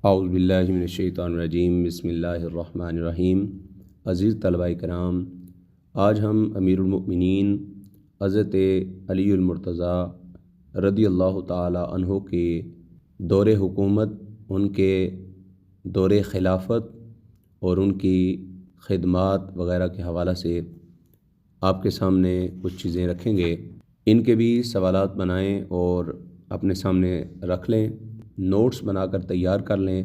اعوذ باللہ من الشیطان الرجیم، بسم اللہ الرحمن الرحیم۔ عزیز طلبہ کرام، آج ہم امیر المؤمنین حضرت علی المرتضیٰ رضی اللہ تعالی عنہ کے دور حکومت، ان کے دور خلافت اور ان کی خدمات وغیرہ کے حوالہ سے آپ کے سامنے کچھ چیزیں رکھیں گے۔ ان کے بھی سوالات بنائیں اور اپنے سامنے رکھ لیں، نوٹس بنا کر تیار کر لیں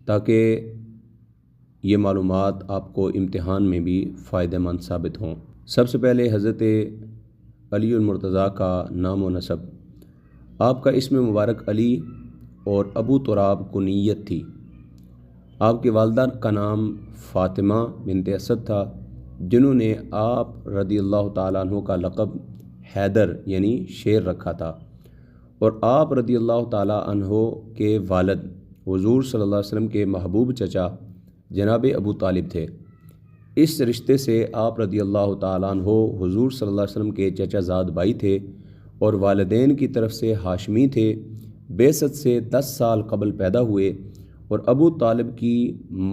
تاکہ یہ معلومات آپ کو امتحان میں بھی فائدہ مند ثابت ہوں۔ سب سے پہلے حضرت علی المرتضیٰ کا نام و نسب۔ آپ کا اسم مبارک علی اور ابو تراب کنیت تھی۔ آپ کی والدہ کا نام فاطمہ بنت اسد تھا، جنہوں نے آپ رضی اللہ تعالیٰ عنہ کا لقب حیدر یعنی شیر رکھا تھا، اور آپ رضی اللہ تعالیٰ عنہ کے والد حضور صلی اللہ علیہ وسلم کے محبوب چچا جناب ابو طالب تھے۔ اس رشتے سے آپ رضی اللہ تعالیٰ عنہ حضور صلی اللہ علیہ وسلم کے چچا زاد بھائی تھے اور والدین کی طرف سے ہاشمی تھے۔ بعثت سے 10 سال قبل پیدا ہوئے، اور ابو طالب کی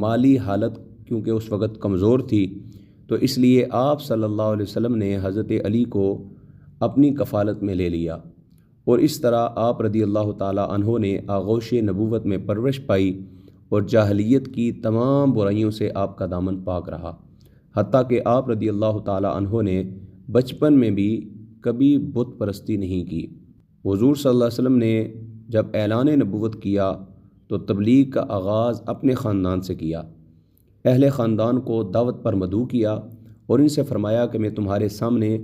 مالی حالت کیونکہ اس وقت کمزور تھی، تو اس لیے آپ صلی اللہ علیہ وسلم نے حضرت علی کو اپنی کفالت میں لے لیا، اور اس طرح آپ رضی اللہ تعالیٰ عنہ نے آغوش نبوت میں پرورش پائی اور جاہلیت کی تمام برائیوں سے آپ کا دامن پاک رہا، حتیٰ کہ آپ رضی اللہ تعالیٰ عنہ نے بچپن میں بھی کبھی بت پرستی نہیں کی۔ حضور صلی اللہ علیہ وسلم نے جب اعلان نبوت کیا تو تبلیغ کا آغاز اپنے خاندان سے کیا۔ اہل خاندان کو دعوت پر مدعو کیا اور ان سے فرمایا کہ میں تمہارے سامنے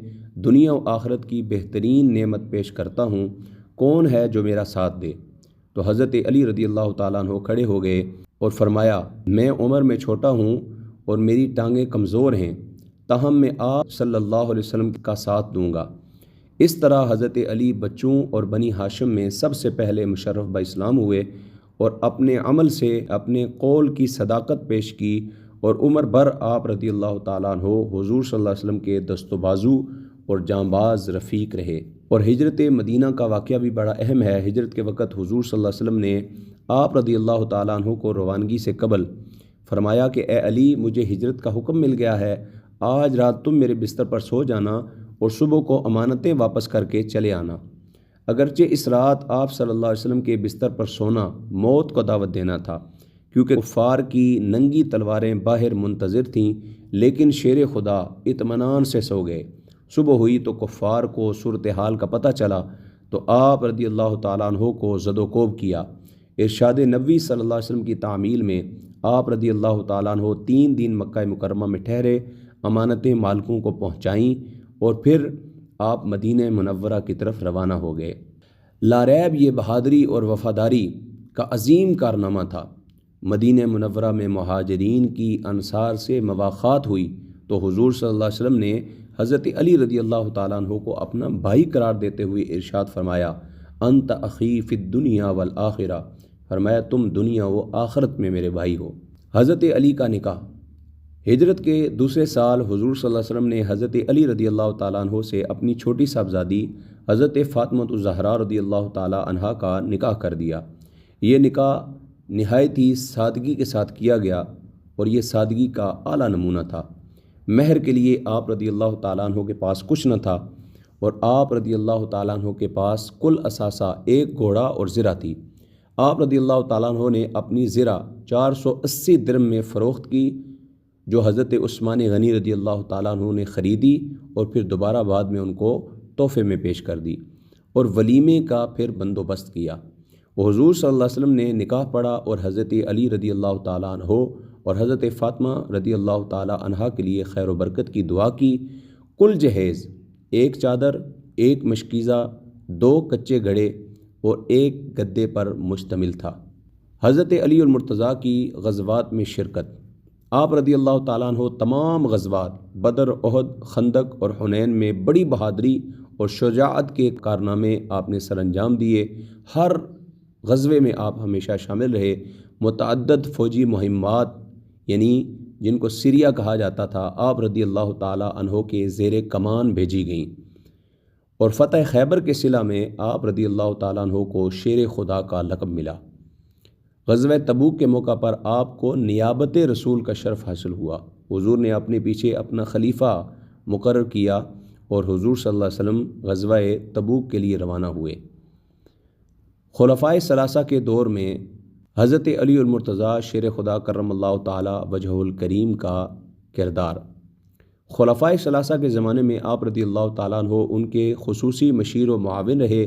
دنیا و آخرت کی بہترین نعمت پیش کرتا ہوں، کون ہے جو میرا ساتھ دے؟ تو حضرت علی رضی اللہ تعالیٰ عنہ کھڑے ہو گئے اور فرمایا، میں عمر میں چھوٹا ہوں اور میری ٹانگیں کمزور ہیں، تاہم میں آپ صلی اللہ علیہ وسلم کا ساتھ دوں گا۔ اس طرح حضرت علی بچوں اور بنی ہاشم میں سب سے پہلے مشرف باسلام ہوئے اور اپنے عمل سے اپنے قول کی صداقت پیش کی، اور عمر بھر آپ رضی اللہ تعالیٰ عنہ حضور صلی اللہ علیہ وسلم کے دست و بازو اور جانباز رفیق رہے۔ اور ہجرت مدینہ کا واقعہ بھی بڑا اہم ہے۔ ہجرت کے وقت حضور صلی اللہ علیہ وسلم نے آپ رضی اللہ تعالیٰ عنہ کو روانگی سے قبل فرمایا کہ اے علی، مجھے ہجرت کا حکم مل گیا ہے، آج رات تم میرے بستر پر سو جانا اور صبح کو امانتیں واپس کر کے چلے آنا۔ اگرچہ اس رات آپ صلی اللہ علیہ وسلم کے بستر پر سونا موت کو دعوت دینا تھا، کیونکہ کفار کی ننگی تلواریں باہر منتظر تھیں، لیکن شیر خدا اطمینان سے سو گئے۔ صبح ہوئی تو کفار کو صورتحال کا پتہ چلا تو آپ رضی اللہ تعالیٰ عنہ کو زد و کوب کیا۔ ارشاد نبوی صلی اللہ علیہ وسلم کی تعمیل میں آپ رضی اللہ تعالیٰ عنہ 3 دن مکہ مکرمہ میں ٹھہرے، امانتیں مالکوں کو پہنچائیں، اور پھر آپ مدینہ منورہ کی طرف روانہ ہو گئے۔ لاریب یہ بہادری اور وفاداری کا عظیم کارنامہ تھا۔ مدینہ منورہ میں مہاجرین کی انصار سے مواخات ہوئی تو حضور صلی اللہ علیہ وسلم نے حضرت علی رضی اللہ تعالیٰ عنہ کو اپنا بھائی قرار دیتے ہوئے ارشاد فرمایا، انت اخی فی الدنیا والآخرہ، فرمایا تم دنیا و آخرت میں میرے بھائی ہو۔ حضرت علی کا نکاح۔ ہجرت کے دوسرے سال حضور صلی اللہ علیہ وسلم نے حضرت علی رضی اللہ تعالیٰ عنہ سے اپنی چھوٹی صاحبزادی حضرت فاطمہ الزہرا رضی اللہ تعالیٰ عنہا کا نکاح کر دیا۔ یہ نکاح نہایت ہی سادگی کے ساتھ کیا گیا، اور یہ سادگی کا اعلیٰ نمونہ تھا۔ مہر کے لیے آپ رضی اللہ تعالیٰ عنہ کے پاس کچھ نہ تھا، اور آپ رضی اللہ تعالیٰ عنہ کے پاس کل اثاثہ 1 گھوڑا اور زرہ تھی۔ آپ رضی اللہ تعالیٰ عنہ نے اپنی زرہ 480 درم میں فروخت کی، جو حضرت عثمان غنی رضی اللہ تعالیٰ عنہ نے خریدی اور پھر دوبارہ بعد میں ان کو تحفے میں پیش کر دی، اور ولیمے کا پھر بندوبست کیا۔ حضور صلی اللہ علیہ وسلم نے نکاح پڑھا اور حضرت علی رضی اللہ تعالیٰ عنہ اور حضرت فاطمہ رضی اللہ تعالیٰ عنہا کے لیے خیر و برکت کی دعا کی۔ کل جہیز 1 چادر، 1 مشکیزہ، 2 کچے گھڑے اور 1 گدے پر مشتمل تھا۔ حضرت علی المرتضیٰ کی غزوات میں شرکت۔ آپ رضی اللہ تعالیٰ عنہ تمام غزوات بدر، احد، خندق اور حنین میں بڑی بہادری اور شجاعت کے کارنامے آپ نے سر انجام دیے۔ ہر غزوے میں آپ ہمیشہ شامل رہے۔ متعدد فوجی مہمات یعنی جن کو سیریا کہا جاتا تھا، آپ رضی اللہ تعالیٰ عنہ کے زیر کمان بھیجی گئیں، اور فتح خیبر کے صلہ میں آپ رضی اللہ تعالیٰ عنہ کو شیر خدا کا لقب ملا۔ غزوہ تبوک کے موقع پر آپ کو نیابت رسول کا شرف حاصل ہوا۔ حضور نے اپنے پیچھے اپنا خلیفہ مقرر کیا اور حضور صلی اللہ علیہ وسلم غزوہ تبوک کے لیے روانہ ہوئے۔ خلفائے ثلاثہ کے دور میں حضرت علی المرتضیٰ شیر خدا کرم اللہ تعالی وجہہ الکریم کا کردار۔ خلفائے ثلاثہ کے زمانے میں آپ رضی اللہ تعالیٰ عنہ ان کے خصوصی مشیر و معاون رہے۔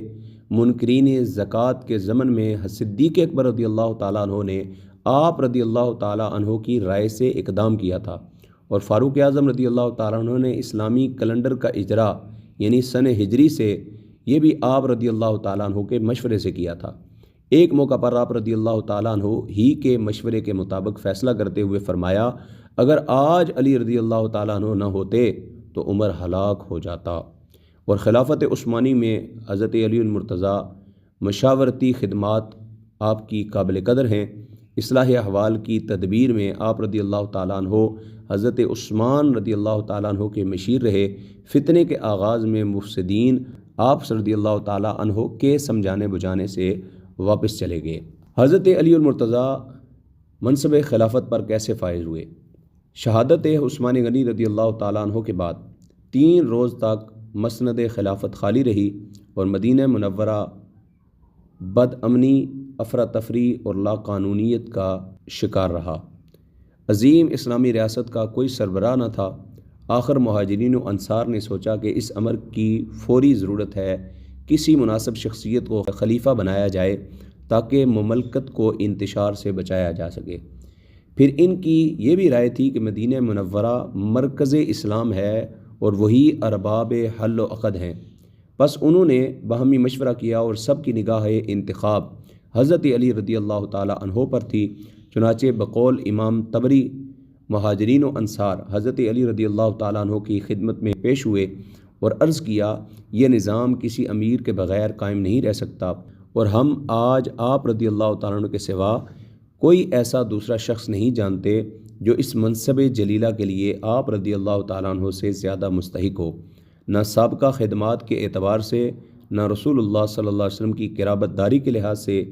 منکرین زکوٰۃ کے زمن میں صدیق اکبر رضی اللہ تعالیٰ عنہ نے آپ رضی اللہ تعالیٰ عنہ کی رائے سے اقدام کیا تھا، اور فاروق اعظم رضی اللہ تعالیٰ عنہ نے اسلامی کیلنڈر کا اجرا یعنی سن ہجری سے یہ بھی آپ رضی اللہ تعالیٰ عنہ کے مشورے سے کیا تھا۔ ایک موقع پر آپ رضی اللہ تعالیٰ عنہ ہی کے مشورے کے مطابق فیصلہ کرتے ہوئے فرمایا، اگر آج علی رضی اللہ تعالیٰ عنہ نہ ہوتے تو عمر ہلاک ہو جاتا۔ اور خلافت عثمانی میں حضرت علی المرتضیٰ مشاورتی خدمات آپ کی قابل قدر ہیں۔ اصلاح احوال کی تدبیر میں آپ رضی اللہ تعالیٰ عنہ حضرت عثمان رضی اللہ تعالیٰ عنہ کے مشیر رہے۔ فتنے کے آغاز میں مفسدین آپ رضی اللہ تعالیٰ عنہ کے سمجھانے بجھانے سے واپس چلے گئے۔ حضرت علی المرتضیٰ منصب خلافت پر کیسے فائز ہوئے؟ شہادت عثمان غنی رضی اللہ تعالیٰ عنہ کے بعد 3 روز تک مسند خلافت خالی رہی اور مدینہ منورہ بد امنی، افراتفری اور لا قانونیت کا شکار رہا۔ عظیم اسلامی ریاست کا کوئی سربراہ نہ تھا۔ آخر مہاجرین و انصار نے سوچا کہ اس امر کی فوری ضرورت ہے، کسی مناسب شخصیت کو خلیفہ بنایا جائے تاکہ مملکت کو انتشار سے بچایا جا سکے۔ پھر ان کی یہ بھی رائے تھی کہ مدینہ منورہ مرکز اسلام ہے اور وہی ارباب حل و عقد ہیں۔ بس انہوں نے باہمی مشورہ کیا اور سب کی نگاہ انتخاب حضرت علی رضی اللہ تعالیٰ عنہ پر تھی۔ چنانچہ بقول امام طبری مہاجرین و انصار حضرت علی رضی اللہ تعالیٰ عنہ کی خدمت میں پیش ہوئے اور عرض کیا، یہ نظام کسی امیر کے بغیر قائم نہیں رہ سکتا، اور ہم آج آپ رضی اللہ تعالیٰ عنہ کے سوا کوئی ایسا دوسرا شخص نہیں جانتے جو اس منصب جلیلہ کے لیے آپ رضی اللہ تعالیٰ عنہ سے زیادہ مستحق ہو۔ نہ سابقہ خدمات کے اعتبار سے، نہ رسول اللہ صلی اللہ علیہ وسلم کی قرابت داری کے لحاظ سے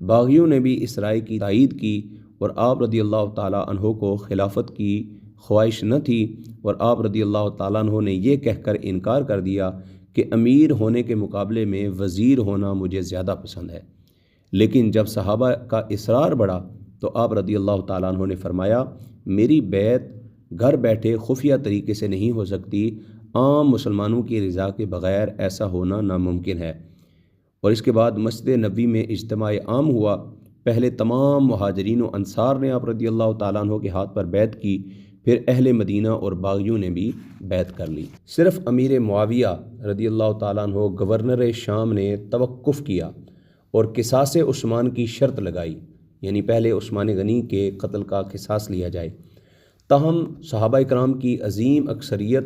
باغیوں نے بھی اس رائے کی تائید کی، اور آپ رضی اللہ تعالیٰ عنہ کو خلافت کی خواہش نہ تھی، اور آپ رضی اللہ تعالیٰ عنہ نے یہ کہہ کر انکار کر دیا کہ امیر ہونے کے مقابلے میں وزیر ہونا مجھے زیادہ پسند ہے۔ لیکن جب صحابہ کا اصرار بڑھا تو آپ رضی اللہ تعالیٰ عنہ نے فرمایا، میری بیعت گھر بیٹھے خفیہ طریقے سے نہیں ہو سکتی، عام مسلمانوں کی رضا کے بغیر ایسا ہونا ناممکن ہے۔ اور اس کے بعد مسجد نبوی میں اجتماع عام ہوا۔ پہلے تمام مہاجرین و انصار نے آپ رضی اللہ تعالیٰ عنہ کے ہاتھ پر بیعت کی، پھر اہل مدینہ اور باغیوں نے بھی بیعت کر لی۔ صرف امیر معاویہ رضی اللہ تعالیٰ عنہ گورنر شام نے توقف کیا اور قصاص عثمان کی شرط لگائی، یعنی پہلے عثمان غنی کے قتل کا قصاص لیا جائے۔ تاہم صحابہ کرام کی عظیم اکثریت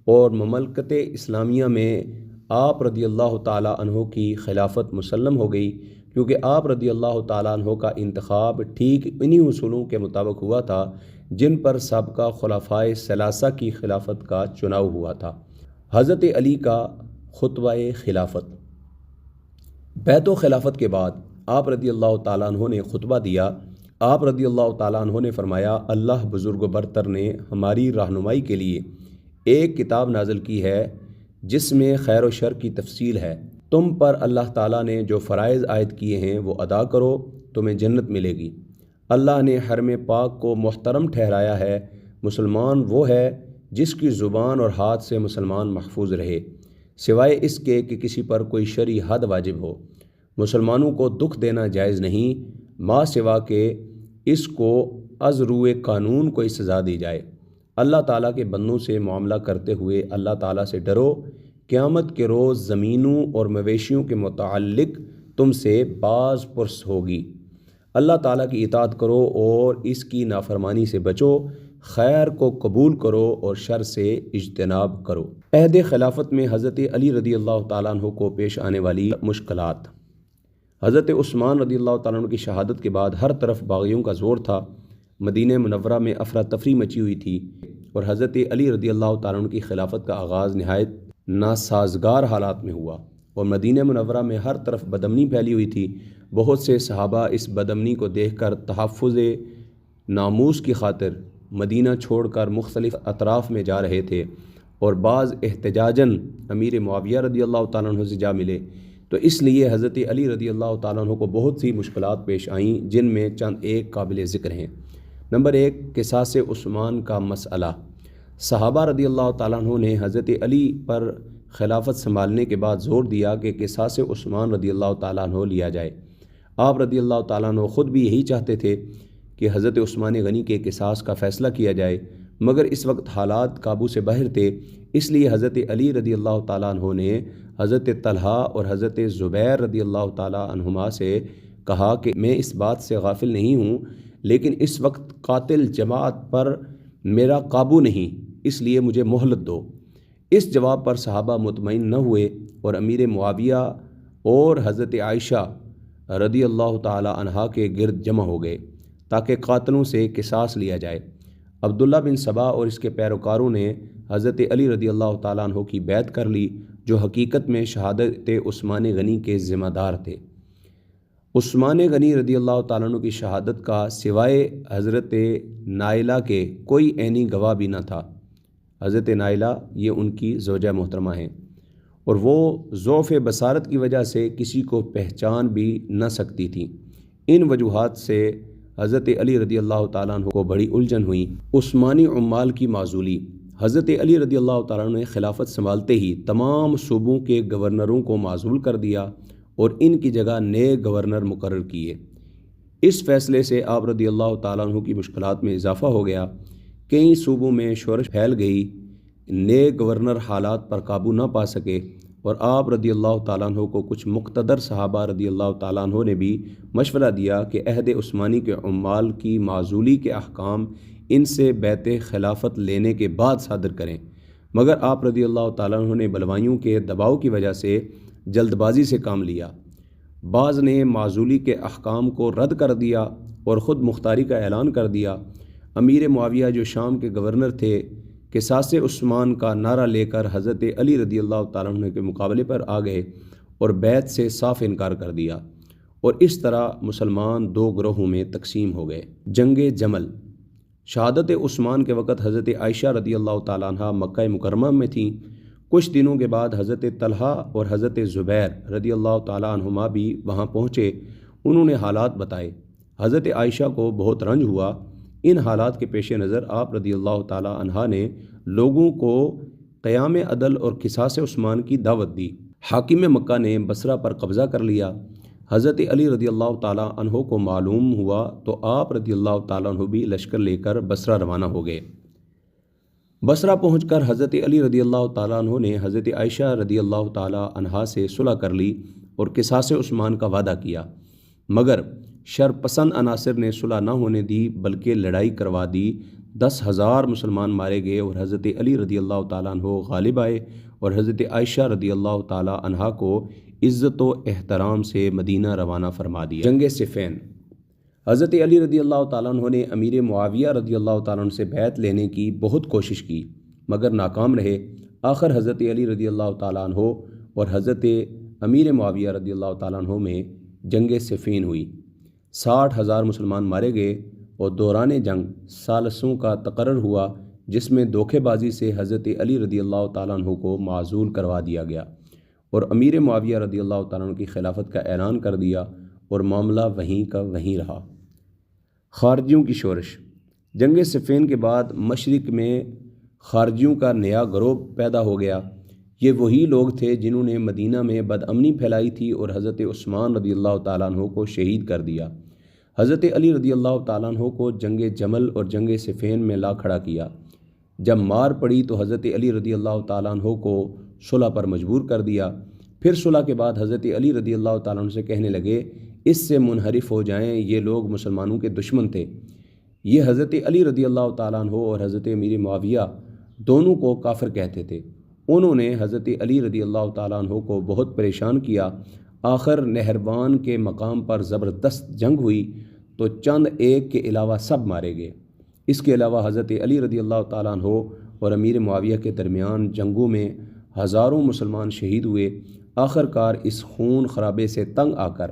اور مملکت اسلامیہ میں آپ رضی اللہ تعالیٰ عنہ کی خلافت مسلم ہو گئی، کیونکہ آپ رضی اللہ تعالیٰ عنہ کا انتخاب ٹھیک انہی اصولوں کے مطابق ہوا تھا جن پر سابقہ خلفائے ثلاثہ کی خلافت کا چناؤ ہوا تھا۔ حضرت علی کا خطبہ خلافت۔ بیعت و خلافت کے بعد آپ رضی اللہ تعالیٰ عنہ نے خطبہ دیا۔ آپ رضی اللہ تعالیٰ عنہ نے فرمایا، اللہ بزرگ و برتر نے ہماری رہنمائی کے لیے ایک کتاب نازل کی ہے جس میں خیر و شر کی تفصیل ہے۔ تم پر اللہ تعالیٰ نے جو فرائض عائد کیے ہیں وہ ادا کرو، تمہیں جنت ملے گی۔ اللہ نے حرم پاک کو محترم ٹھہرایا ہے۔ مسلمان وہ ہے جس کی زبان اور ہاتھ سے مسلمان محفوظ رہے، سوائے اس کے کہ کسی پر کوئی شرعی حد واجب ہو۔ مسلمانوں کو دکھ دینا جائز نہیں، ما سوا کہ اس کو از روئے قانون کوئی سزا دی جائے۔ اللہ تعالیٰ کے بندوں سے معاملہ کرتے ہوئے اللہ تعالیٰ سے ڈرو۔ قیامت کے روز زمینوں اور مویشیوں کے متعلق تم سے باز پرس ہوگی۔ اللہ تعالیٰ کی اطاعت کرو اور اس کی نافرمانی سے بچو، خیر کو قبول کرو اور شر سے اجتناب کرو۔ عہد خلافت میں حضرت علی رضی اللہ تعالیٰ عنہ کو پیش آنے والی مشکلات۔ حضرت عثمان رضی اللہ تعالیٰ عنہ کی شہادت کے بعد ہر طرف باغیوں کا زور تھا۔ مدینہ منورہ میں افراتفری مچی ہوئی تھی اور حضرت علی رضی اللہ تعالیٰ عنہ کی خلافت کا آغاز نہایت ناسازگار حالات میں ہوا، اور مدینہ منورہ میں ہر طرف بدامنی پھیلی ہوئی تھی۔ بہت سے صحابہ اس بدامنی کو دیکھ کر تحفظ ناموس کی خاطر مدینہ چھوڑ کر مختلف اطراف میں جا رہے تھے، اور بعض احتجاجاً امیر معاویہ رضی اللہ تعالیٰ عنہ سے جا ملے، تو اس لیے حضرت علی رضی اللہ تعالیٰ عنہ کو بہت سی مشکلات پیش آئیں، جن میں چند ایک قابل ذکر ہیں۔ نمبر 1، قصاص عثمان کا مسئلہ۔ صحابہ رضی اللہ تعالیٰ عنہ نے حضرت علی پر خلافت سنبھالنے کے بعد زور دیا کہ قصاص عثمان رضی اللہ تعالیٰ عنہ لیا جائے۔ آپ رضی اللہ تعالیٰ عنہ خود بھی یہی چاہتے تھے کہ حضرت عثمان غنی کے قصاص کا فیصلہ کیا جائے، مگر اس وقت حالات قابو سے باہر تھے، اس لیے حضرت علی رضی اللہ تعالیٰ عنہ نے حضرت طلحہ اور حضرت زبیر رضی اللہ تعالیٰ عنہما سے کہا کہ میں اس بات سے غافل نہیں ہوں، لیکن اس وقت قاتل جماعت پر میرا قابو نہیں، اس لیے مجھے مہلت دو۔ اس جواب پر صحابہ مطمئن نہ ہوئے اور امیر معاویہ اور حضرت عائشہ رضی اللہ تعالیٰ عنہا کے گرد جمع ہو گئے تاکہ قاتلوں سے قصاص لیا جائے۔ عبداللہ بن سبا اور اس کے پیروکاروں نے حضرت علی رضی اللہ تعالیٰ عنہ کی بیعت کر لی، جو حقیقت میں شہادت عثمان غنی کے ذمہ دار تھے۔ عثمان غنی رضی اللہ تعالیٰ عنہ کی شہادت کا سوائے حضرت نائلہ کے کوئی عینی گواہ بھی نہ تھا۔ حضرت نائلہ یہ ان کی زوجہ محترمہ ہیں، اور وہ ضعف بصارت کی وجہ سے کسی کو پہچان بھی نہ سکتی تھیں۔ ان وجوہات سے حضرت علی رضی اللہ تعالیٰ عنہ کو بڑی الجھن ہوئی۔ عثمانی عمال کی معزولی۔ حضرت علی رضی اللہ تعالیٰ عنہ نے خلافت سنبھالتے ہی تمام صوبوں کے گورنروں کو معزول کر دیا اور ان کی جگہ نئے گورنر مقرر کیے۔ اس فیصلے سے آپ رضی اللہ تعالیٰ عنہ کی مشکلات میں اضافہ ہو گیا، کئی صوبوں میں شورش پھیل گئی، نئے گورنر حالات پر قابو نہ پا سکے، اور آپ رضی اللہ تعالیٰ عنہ کو کچھ مقتدر صحابہ رضی اللہ تعالیٰ عنہ نے بھی مشورہ دیا کہ عہد عثمانی کے عمال کی معزولی کے احکام ان سے بیعت خلافت لینے کے بعد صادر کریں، مگر آپ رضی اللہ تعالیٰ عنہ نے بلوائیوں کے دباؤ کی وجہ سے جلد بازی سے کام لیا۔ بعض نے معزولی کے احکام کو رد کر دیا اور خود مختاری کا اعلان کر دیا۔ امیر معاویہ جو شام کے گورنر تھے، قصاص عثمان کا نعرہ لے کر حضرت علی رضی اللہ تعالیٰ عنہ کے مقابلے پر آ گئے اور بیعت سے صاف انکار کر دیا، اور اس طرح مسلمان دو گروہوں میں تقسیم ہو گئے۔ جنگ جمل۔ شہادت عثمان کے وقت حضرت عائشہ رضی اللہ تعالیٰ عنہ مکہ مکرمہ میں تھیں۔ کچھ دنوں کے بعد حضرت طلحہ اور حضرت زبیر رضی اللہ تعالیٰ عنہما بھی وہاں پہنچے۔ انہوں نے حالات بتائے۔ حضرت عائشہ کو بہت رنج ہوا۔ ان حالات کے پیش نظر آپ رضی اللہ تعالیٰ عنہ نے لوگوں کو قیام عدل اور قصاص عثمان کی دعوت دی۔ حاکم مکہ نے بصرہ پر قبضہ کر لیا۔ حضرت علی رضی اللہ تعالیٰ عنہ کو معلوم ہوا تو آپ رضی اللہ تعالیٰ عنہ بھی لشکر لے کر بصرہ روانہ ہو گئے۔ بصرہ پہنچ کر حضرت علی رضی اللہ تعالیٰ عنہ نے حضرت عائشہ رضی اللہ تعالیٰ عنہا سے صلح کر لی اور قصاص عثمان کا وعدہ کیا، مگر شرپسند عناصر نے صلح نہ ہونے دی بلکہ لڑائی کروا دی۔ 10,000 مسلمان مارے گئے اور حضرت علی رضی اللہ تعالیٰ عنہ غالب آئے اور حضرت عائشہ رضی اللہ تعالیٰ عنہا کو عزت و احترام سے مدینہ روانہ فرما دیا۔ جنگ صفین۔ حضرت علی رضی اللہ تعالیٰ عنہ نے امیر معاویہ رضی اللہ تعالیٰ عنہ سے بیعت لینے کی بہت کوشش کی، مگر ناکام رہے۔ آخر حضرت علی رضی اللہ تعالیٰ عنہ اور حضرت امیر معاویہ رضی اللہ تعالیٰ عنہ میں جنگ صفین ہوئی۔ 60,000 مسلمان مارے گئے اور دوران جنگ ثالثوں کا تقرر ہوا، جس میں دھوکے بازی سے حضرت علی رضی اللہ تعالیٰ عنہ کو معزول کروا دیا گیا اور امیر معاویہ رضی اللہ تعالیٰ عنہ کی خلافت کا اعلان کر دیا، اور معاملہ وہیں کا وہیں رہا۔ خارجیوں کی شورش۔ جنگ صفین کے بعد مشرق میں خارجیوں کا نیا گروہ پیدا ہو گیا۔ یہ وہی لوگ تھے جنہوں نے مدینہ میں بدامنی پھیلائی تھی اور حضرت عثمان رضی اللہ تعالیٰ عنہ کو شہید کر دیا۔ حضرت علی رضی اللہ تعالیٰ عنہ کو جنگ جمل اور جنگ صفین میں لا کھڑا کیا۔ جب مار پڑی تو حضرت علی رضی اللہ تعالیٰ عنہ کو صلح پر مجبور کر دیا۔ پھر صلح کے بعد حضرت علی رضی اللہ تعالیٰ عنہ سے کہنے لگے اس سے منحرف ہو جائیں، یہ لوگ مسلمانوں کے دشمن تھے۔ یہ حضرت علی رضی اللہ تعالیٰ عنہ اور حضرت امیر معاویہ دونوں کو کافر کہتے تھے۔ انہوں نے حضرت علی رضی اللہ تعالیٰ عنہ کو بہت پریشان کیا۔ آخر نہروان کے مقام پر زبردست جنگ ہوئی تو چند ایک کے علاوہ سب مارے گئے۔ اس کے علاوہ حضرت علی رضی اللہ تعالیٰ عنہ اور امیر معاویہ کے درمیان جنگوں میں ہزاروں مسلمان شہید ہوئے۔ آخر کار اس خون خرابے سے تنگ آ کر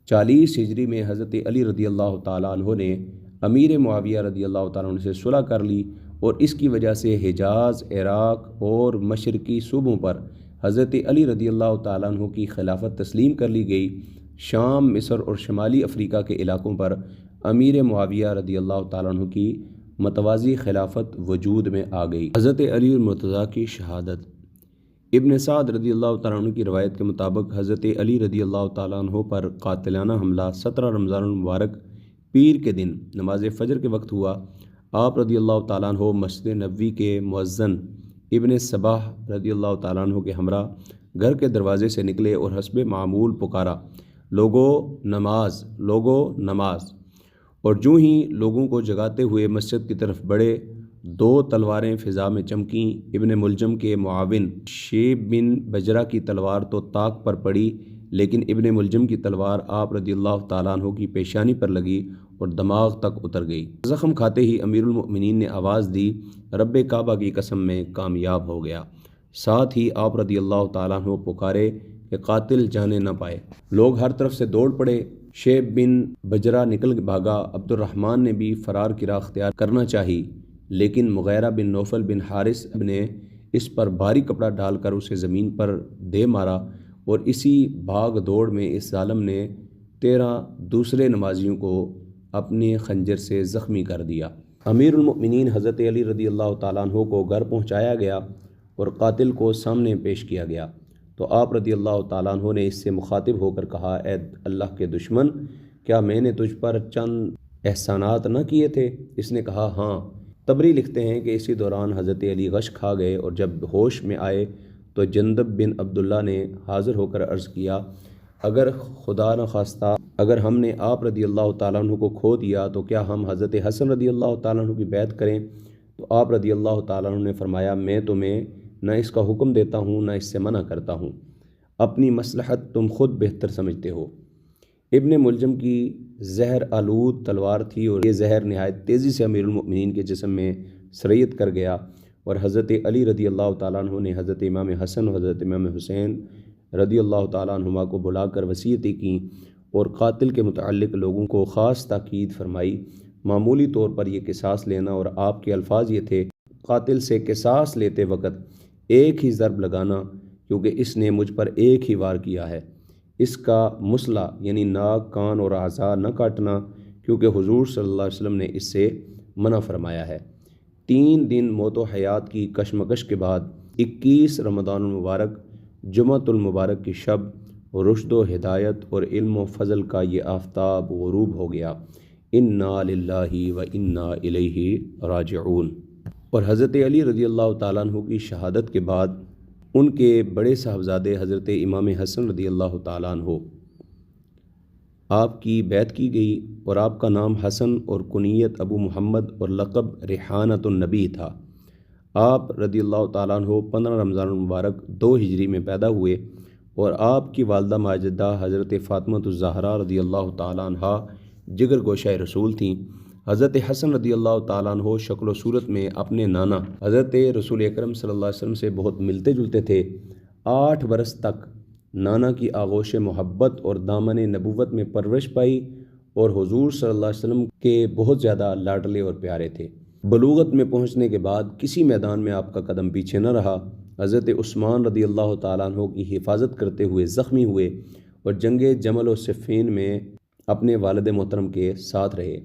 40 ہجری میں حضرت علی رضی اللہ تعالیٰ عنہ نے امیر معاویہ رضی اللہ تعالیٰ عنہ سے صلح کر لی اور اس کی وجہ سے حجاز، عراق اور مشرقی صوبوں پر حضرت علی رضی اللہ تعالیٰ عنہ کی خلافت تسلیم کر لی گئی۔ شام، مصر اور شمالی افریقہ کے علاقوں پر امیر معاویہ رضی اللہ تعالیٰ عنہ کی متوازی خلافت وجود میں آ گئی۔ حضرت علی المرتضیٰ کی شہادت۔ ابن سعد رضی اللہ تعالیٰ عنہ کی روایت کے مطابق حضرت علی رضی اللہ تعالیٰ عنہ پر قاتلانہ حملہ 17 رمضان المبارک پیر کے دن نماز فجر کے وقت ہوا۔ آپ رضی اللہ تعالیٰ عنہ مسجد نبوی کے مؤذن ابن صباح رضی اللہ تعالیٰ عنہ کے ہمراہ گھر کے دروازے سے نکلے اور حسب معمول پکارا، لوگو نماز، لوگو نماز، اور جو ہی لوگوں کو جگاتے ہوئے مسجد کی طرف بڑھے، 2 تلواریں فضا میں چمکیں۔ ابن ملجم کے معاون شیب بن بجرہ کی تلوار تو طاق پر پڑی، لیکن ابن ملجم کی تلوار آپ رضی اللہ تعالیٰ عنہ کی پیشانی پر لگی اور دماغ تک اتر گئی۔ زخم کھاتے ہی امیر المؤمنین نے آواز دی، رب کعبہ کی قسم میں کامیاب ہو گیا۔ ساتھ ہی آپ رضی اللہ تعالیٰ عنہ پکارے کہ قاتل جانے نہ پائے۔ لوگ ہر طرف سے دوڑ پڑے۔ شیب بن بجرہ نکل بھاگا۔ عبد الرحمن نے بھی فرار کی راہ اختیار کرنا چاہی، لیکن مغیرہ بن نوفل بن حارث نے اس پر بھاری کپڑا ڈال کر اسے زمین پر دے مارا، اور اسی بھاگ دوڑ میں اس ظالم نے 13 دوسرے نمازیوں کو اپنے خنجر سے زخمی کر دیا۔ امیر المؤمنین حضرت علی رضی اللہ تعالیٰ عنہ کو گھر پہنچایا گیا اور قاتل کو سامنے پیش کیا گیا، تو آپ رضی اللہ تعالیٰ عنہ نے اس سے مخاطب ہو کر کہا، اے اللہ کے دشمن، کیا میں نے تجھ پر چند احسانات نہ کیے تھے؟ اس نے کہا، ہاں۔ طبری لکھتے ہیں کہ اسی دوران حضرت علی غش کھا گئے، اور جب ہوش میں آئے تو جندب بن عبداللہ نے حاضر ہو کر عرض کیا، اگر خدا نخواستہ اگر ہم نے آپ رضی اللہ تعالیٰ عنہ کو کھو دیا تو کیا ہم حضرت حسن رضی اللہ تعالیٰ عنہ کی بیعت کریں؟ تو آپ رضی اللہ تعالیٰ عنہ نے فرمایا، میں تمہیں نہ اس کا حکم دیتا ہوں نہ اس سے منع کرتا ہوں، اپنی مصلحت تم خود بہتر سمجھتے ہو۔ ابن ملجم کی زہر آلود تلوار تھی، اور یہ زہر نہایت تیزی سے امیر المؤمنین کے جسم میں سرایت کر گیا، اور حضرت علی رضی اللہ تعالیٰ عنہ نے حضرت امام حسن و حضرت امام حسین رضی اللہ تعالیٰ عنہما کو بلا کر وصیتیں کیں، اور قاتل کے متعلق لوگوں کو خاص تاکید فرمائی۔ معمولی طور پر یہ قصاص لینا، اور آپ کے الفاظ یہ تھے، قاتل سے قصاص لیتے وقت ایک ہی ضرب لگانا، کیونکہ اس نے مجھ پر ایک ہی وار کیا ہے۔ اس کا مسئلہ یعنی ناک، کان اور اعضاء نہ کاٹنا، کیونکہ حضور صلی اللہ علیہ وسلم نے اس سے منع فرمایا ہے۔ 3 دن موت و حیات کی کشمکش کے بعد 21 رمضان المبارک جمعۃ المبارک کی شب، رشد و ہدایت اور علم و فضل کا یہ آفتاب غروب ہو گیا۔ انا للہ و انا الیہ راجعون۔ اور حضرت علی رضی اللہ تعالیٰ عنہ کی شہادت کے بعد ان کے بڑے صاحبزادے حضرت امام حسن رضی اللہ تعالیٰ عنہ آپ کی بیعت کی گئی، اور آپ کا نام حسن اور کنیت ابو محمد اور لقب ریحانۃ النبی تھا۔ آپ رضی اللہ تعالیٰ عنہ 15 رمضان المبارک 2 ہجری میں پیدا ہوئے، اور آپ کی والدہ ماجدہ حضرت فاطمۃ الزہرا رضی اللہ تعالیٰ عنہ جگر گوشہ رسول تھیں۔ حضرت حسن رضی اللہ تعالیٰ عنہ شکل و صورت میں اپنے نانا حضرت رسول اکرم صلی اللہ علیہ وسلم سے بہت ملتے جلتے تھے۔ 8 برس تک نانا کی آغوش محبت اور دامن نبوت میں پرورش پائی، اور حضور صلی اللہ علیہ وسلم کے بہت زیادہ لاڈلے اور پیارے تھے۔ بلوغت میں پہنچنے کے بعد کسی میدان میں آپ کا قدم پیچھے نہ رہا۔ حضرت عثمان رضی اللہ تعالیٰ عنہ کی حفاظت کرتے ہوئے زخمی ہوئے، اور جنگ جمل و صفین میں اپنے والد محترم کے ساتھ رہے۔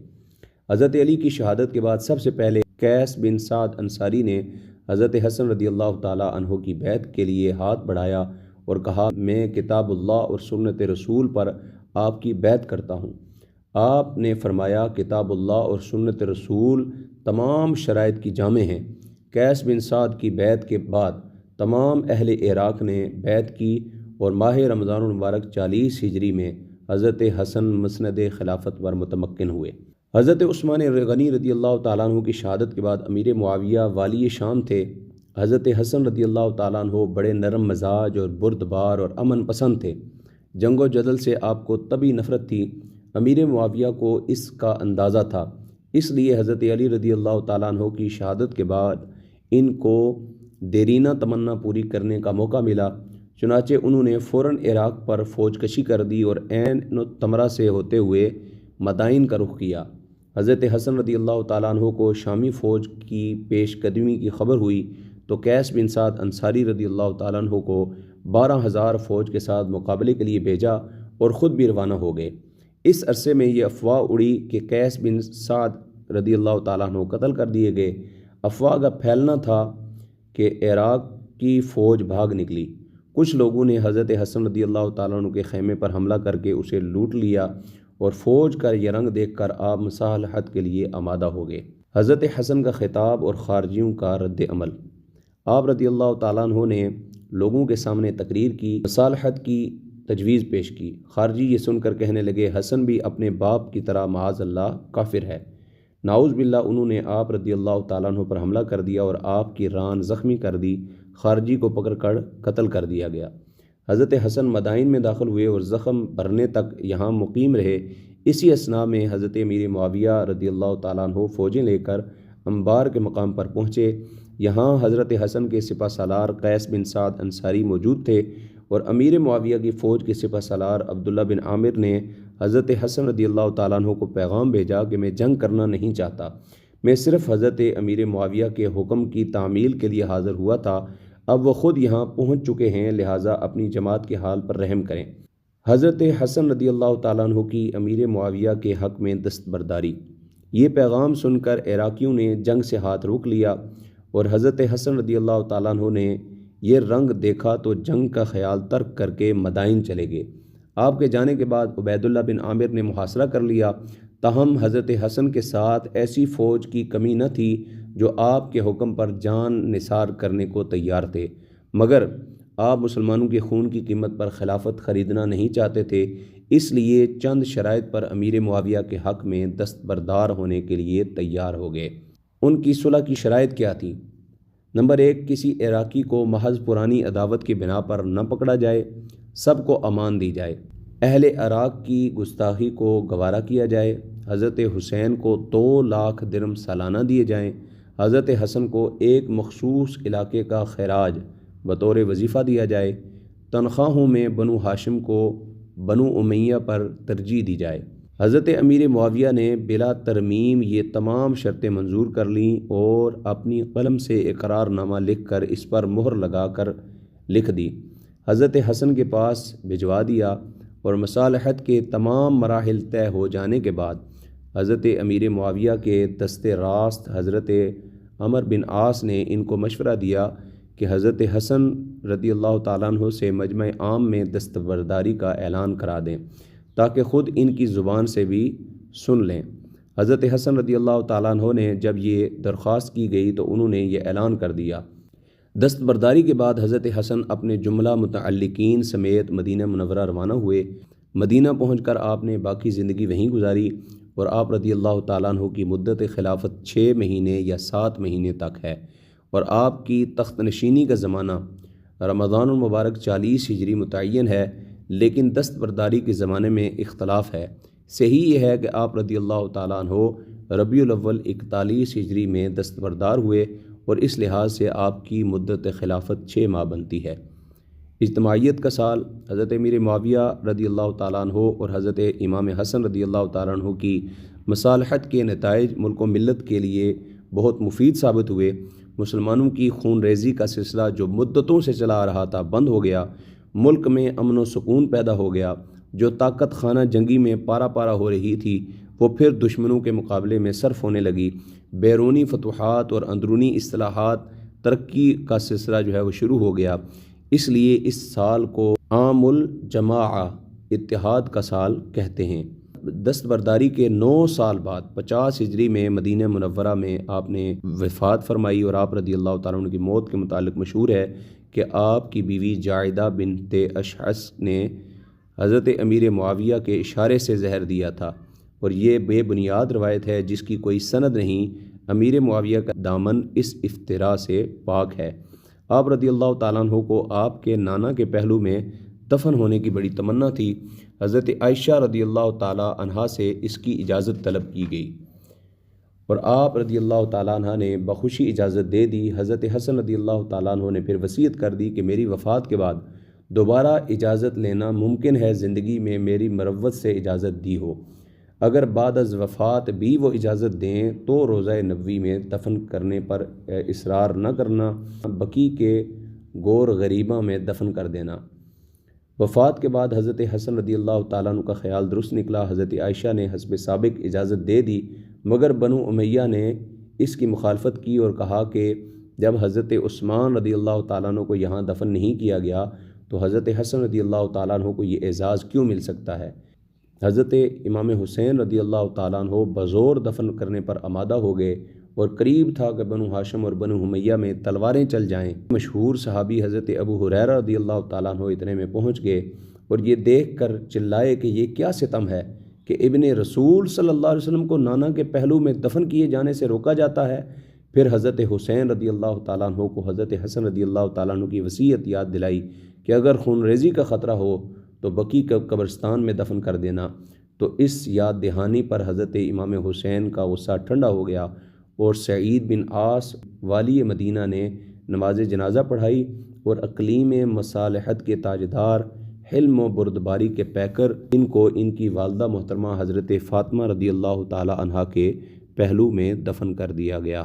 حضرت علی کی شہادت کے بعد سب سے پہلے قیس بن سعد انصاری نے حضرت حسن رضی اللہ تعالیٰ عنہ کی بیعت کے لیے ہاتھ بڑھایا اور کہا، میں کتاب اللہ اور سنت رسول پر آپ کی بیعت کرتا ہوں۔ آپ نے فرمایا، کتاب اللہ اور سنت رسول تمام شرائط کی جامع ہیں۔ قیس بن سعد کی بیعت کے بعد تمام اہل عراق نے بیعت کی، اور ماہ رمضان المبارک 40 ہجری میں حضرت حسن مسند خلافت پر متمکن ہوئے۔ حضرت عثمان غنی رضی اللہ تعالیٰ عنہ کی شہادت کے بعد امیر معاویہ والی شام تھے۔ حضرت حسن رضی اللہ تعالیٰ عنہ بڑے نرم مزاج اور بردبار اور امن پسند تھے۔ جنگ و جدل سے آپ کو طبی نفرت تھی۔ امیر معاویہ کو اس کا اندازہ تھا، اس لیے حضرت علی رضی اللہ تعالیٰ عنہ کی شہادت کے بعد ان کو دیرینہ تمنا پوری کرنے کا موقع ملا، چنانچہ انہوں نے فوراً عراق پر فوج کشی کر دی اور عین تمرہ سے ہوتے ہوئے مدائن کا رخ کیا۔ حضرت حسن رضی اللہ تعالیٰ عنہ کو شامی فوج کی پیش قدمی کی خبر ہوئی تو قیس بن سعد انصاری رضی اللہ تعالیٰ عنہ کو 12,000 فوج کے ساتھ مقابلے کے لیے بھیجا اور خود بھی روانہ ہو گئے۔ اس عرصے میں یہ افواہ اڑی کہ قیس بن سعد رضی اللہ تعالیٰ عنہ قتل کر دیے گئے۔ افواہ کا پھیلنا تھا کہ عراق کی فوج بھاگ نکلی۔ کچھ لوگوں نے حضرت حسن رضی اللہ تعالیٰ عنہ کے خیمے پر حملہ کر کے اسے لوٹ لیا اور فوج کا یہ رنگ دیکھ کر آپ مصالحت کے لیے آمادہ ہو گئے۔ حضرت حسن کا خطاب اور خارجیوں کا رد عمل۔ آپ رضی اللہ تعالیٰ عنہ نے لوگوں کے سامنے تقریر کی، مصالحت کی تجویز پیش کی۔ خارجی یہ سن کر کہنے لگے حسن بھی اپنے باپ کی طرح معاذ اللہ کافر ہے۔ نعوذ باللہ انہوں نے آپ رضی اللہ تعالیٰ عنہ پر حملہ کر دیا اور آپ کی ران زخمی کر دی۔ خارجی کو پکڑ کر قتل کر دیا گیا۔ حضرت حسن مدائن میں داخل ہوئے اور زخم بھرنے تک یہاں مقیم رہے۔ اسی اثناء میں حضرت امیر معاویہ رضی اللہ تعالیٰ عنہ فوجیں لے کر انبار کے مقام پر پہنچے۔ یہاں حضرت حسن کے سپہ سالار قیس بن سعد انصاری موجود تھے اور امیر معاویہ کی فوج کے سپہ سالار عبداللہ بن عامر نے حضرت حسن رضی اللہ تعالیٰ عنہ کو پیغام بھیجا کہ میں جنگ کرنا نہیں چاہتا، میں صرف حضرت امیر معاویہ کے حکم کی تعمیل کے لیے حاضر ہوا تھا۔ اب وہ خود یہاں پہنچ چکے ہیں، لہٰذا اپنی جماعت کے حال پر رحم کریں۔ حضرت حسن رضی اللہ تعالیٰ عنہ کی امیر معاویہ کے حق میں دستبرداری۔ یہ پیغام سن کر عراقیوں نے جنگ سے ہاتھ روک لیا اور حضرت حسن رضی اللہ تعالیٰ عنہ نے یہ رنگ دیکھا تو جنگ کا خیال ترک کر کے مدائن چلے گئے۔ آپ کے جانے کے بعد عبیداللہ بن عامر نے محاصرہ کر لیا، تاہم حضرت حسن کے ساتھ ایسی فوج کی کمی نہ تھی جو آپ کے حکم پر جان نثار کرنے کو تیار تھے، مگر آپ مسلمانوں کے خون کی قیمت پر خلافت خریدنا نہیں چاہتے تھے، اس لیے چند شرائط پر امیر معاویہ کے حق میں دستبردار ہونے کے لیے تیار ہو گئے۔ ان کی صلح کی شرائط کیا تھیں؟ نمبر 1، کسی عراقی کو محض پرانی عداوت کی بنا پر نہ پکڑا جائے، سب کو امان دی جائے، اہل عراق کی گستاخی کو گوارا کیا جائے، حضرت حسین کو 2 لاکھ درم سالانہ دیے جائیں، حضرت حسن کو ایک مخصوص علاقے کا خراج بطور وظیفہ دیا جائے، تنخواہوں میں بنو ہاشم کو بنو امیہ پر ترجیح دی جائے۔ حضرت امیر معاویہ نے بلا ترمیم یہ تمام شرطیں منظور کر لیں اور اپنی قلم سے اقرار نامہ لکھ کر اس پر مہر لگا کر لکھ دی، حضرت حسن کے پاس بھجوا دیا اور مصالحت کے تمام مراحل طے ہو جانے کے بعد حضرت امیر معاویہ کے دست راست حضرت عمر بن عاص نے ان کو مشورہ دیا کہ حضرت حسن رضی اللہ تعالیٰ عنہ سے مجمع عام میں دستبرداری کا اعلان کرا دیں تاکہ خود ان کی زبان سے بھی سن لیں۔ حضرت حسن رضی اللہ تعالیٰ عنہ نے جب یہ درخواست کی گئی تو انہوں نے یہ اعلان کر دیا۔ دستبرداری کے بعد حضرت حسن اپنے جملہ متعلقین سمیت مدینہ منورہ روانہ ہوئے۔ مدینہ پہنچ کر آپ نے باقی زندگی وہیں گزاری اور آپ رضی اللہ تعالیٰ عنہ کی مدت خلافت 6 مہینے یا 7 مہینے تک ہے اور آپ کی تخت نشینی کا زمانہ رمضان المبارک 40 ہجری متعین ہے، لیکن دستبرداری کے زمانے میں اختلاف ہے۔ صحیح یہ ہے کہ آپ رضی اللہ تعالیٰ عنہ ربیع الاول 41 ہجری میں دستبردار ہوئے اور اس لحاظ سے آپ کی مدت خلافت 6 ماہ بنتی ہے۔ اجتماعیت کا سال۔ حضرت امیر معاویہ رضی اللہ تعالیٰ عنہ اور حضرت امام حسن رضی اللہ تعالیٰ عنہ کی مصالحت کے نتائج ملک و ملت کے لیے بہت مفید ثابت ہوئے۔ مسلمانوں کی خون ریزی کا سلسلہ جو مدتوں سے چلا آ رہا تھا بند ہو گیا، ملک میں امن و سکون پیدا ہو گیا، جو طاقت خانہ جنگی میں پارا پارا ہو رہی تھی وہ پھر دشمنوں کے مقابلے میں صرف ہونے لگی، بیرونی فتوحات اور اندرونی اصلاحات ترقی کا سلسلہ جو ہے وہ شروع ہو گیا۔ اس لیے اس سال کو عام الجماعہ اتحاد کا سال کہتے ہیں۔ دستبرداری کے 9 سال بعد 50 ہجری میں مدینہ منورہ میں آپ نے وفات فرمائی اور آپ رضی اللہ تعالیٰ عنہ کی موت کے متعلق مشہور ہے کہ آپ کی بیوی جاعدہ بنت اشعث نے حضرت امیر معاویہ کے اشارے سے زہر دیا تھا اور یہ بے بنیاد روایت ہے جس کی کوئی سند نہیں۔ امیر معاویہ کا دامن اس افتراء سے پاک ہے۔ آپ رضی اللہ تعالیٰ عنہ کو آپ کے نانا کے پہلو میں دفن ہونے کی بڑی تمنا تھی۔ حضرت عائشہ رضی اللہ تعالیٰ عنہا سے اس کی اجازت طلب کی گئی اور آپ رضی اللہ تعالیٰ عنہ نے بخوشی اجازت دے دی۔ حضرت حسن رضی اللہ تعالیٰ عنہ نے پھر وصیت کر دی کہ میری وفات کے بعد دوبارہ اجازت لینا ممکن ہے زندگی میں میری مروت سے اجازت دی ہو، اگر بعد از وفات بھی وہ اجازت دیں تو روضہ نبوی میں دفن کرنے پر اصرار نہ کرنا، بقی کے گور غریبہ میں دفن کر دینا۔ وفات کے بعد حضرت حسن رضی اللہ تعالیٰ عنہ کا خیال درست نکلا، حضرت عائشہ نے حسب سابق اجازت دے دی، مگر بنو امیہ نے اس کی مخالفت کی اور کہا کہ جب حضرت عثمان رضی اللہ تعالیٰ عنہ کو یہاں دفن نہیں کیا گیا تو حضرت حسن رضی اللہ تعالیٰ عنہ کو یہ اعزاز کیوں مل سکتا ہے؟ حضرت امام حسین رضی اللہ تعالیٰ عنہ بزور دفن کرنے پر آمادہ ہو گئے اور قریب تھا کہ بنو ہاشم اور بنو امیہ میں تلواریں چل جائیں۔ مشہور صحابی حضرت ابو ہریرہ رضی اللہ تعالیٰ عنہ اتنے میں پہنچ گئے اور یہ دیکھ کر چلائے کہ یہ کیا ستم ہے کہ ابن رسول صلی اللہ علیہ وسلم کو نانا کے پہلو میں دفن کیے جانے سے روکا جاتا ہے۔ پھر حضرت حسین رضی اللہ تعالیٰ عنہ کو حضرت حسن رضی اللہ تعالیٰ عنہ کی وصیت یاد دلائی کہ اگر خون ریزی کا خطرہ ہو تو بقی کا قبرستان میں دفن کر دینا۔ تو اس یاد دہانی پر حضرت امام حسین کا غصہ ٹھنڈا ہو گیا اور سعید بن عاص والی مدینہ نے نماز جنازہ پڑھائی اور اقلیم مصالحت کے تاجدار، حلم و بردباری کے پیکر، ان کو ان کی والدہ محترمہ حضرت فاطمہ رضی اللہ تعالی عنہا کے پہلو میں دفن کر دیا گیا۔